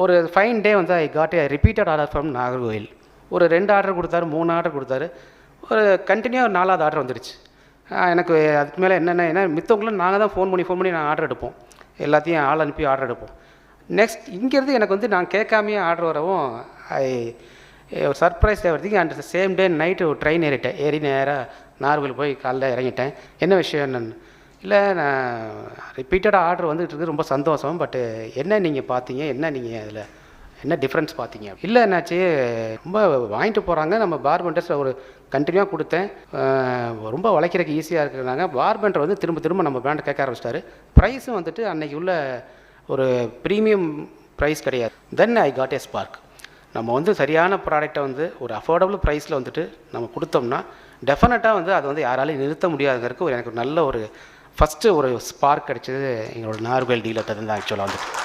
ஒரு fine day வந்து I got A repeated order from Nagercoil. ஒரு 2 ஆர்டர் கொடுத்தாரு, 3 ஆர்டர் கொடுத்தாரு. ஒரு கண்டினியூவாக 4வது ஆர்டர் வந்துடுச்சு. எனக்கு அதுக்கு மேலே ஏன்னா மித்தவங்களும் நாங்கள் தான் ஃபோன் பண்ணி நாங்கள் ஆர்டர் எடுப்போம், எல்லாத்தையும் ஆள் அனுப்பி ஆர்டர் எடுப்போம். நெக்ஸ்ட் இங்கேருந்து எனக்கு வந்து நான் கேட்காமையே ஆர்டர் வரவும் ஒரு surprise everything. And same day night ஒரு ட்ரெயின் ஏறி நேராக நாகர்கோவில் போய் காலைல இறங்கிட்டேன். என்ன விஷயம் என்னென்னு இல்லை, நான் ரிப்பீட்டடாக ஆர்டர் வந்துகிட்டு இருக்குது, ரொம்ப சந்தோஷம். பட்டு என்ன நீங்கள் பார்த்தீங்க, என்ன நீங்கள் அதில் என்ன டிஃப்ரென்ஸ் பார்த்தீங்க? இல்லை என்னாச்சு, ரொம்ப வாங்கிட்டு போகிறாங்க, நம்ம பார்பெண்டர்ஸ் ஒரு கண்டினியூவாக கொடுத்தேன், ரொம்ப வளைக்கிறதுக்கு ஈஸியாக இருக்கிறாங்க. பார்பெண்டர் வந்து திரும்ப நம்ம பிராண்டை கேட்க ஆரம்பிச்சிட்டாரு. ப்ரைஸும் வந்துட்டு அன்றைக்கி உள்ள ஒரு ப்ரீமியம் ப்ரைஸ் கிடையாது. தென் ஐ காட் ஏ ஸ்பார்க். நம்ம வந்து சரியான ப்ராடக்டை வந்து ஒரு அஃபோர்டபுள் ப்ரைஸில் வந்துட்டு நம்ம கொடுத்தோம்னா டெஃபினட்டாக வந்து அதை வந்து யாராலையும் நிறுத்த முடியாதுங்கிறதுக்கு எனக்கு நல்ல ஒரு ஃபஸ்ட்டு ஒரு ஸ்பார்க் கிடச்சது எங்களோட நாகர்கோவில் டீலர்கிட்ட தான் ஆக்சுவலாக வந்துட்டு.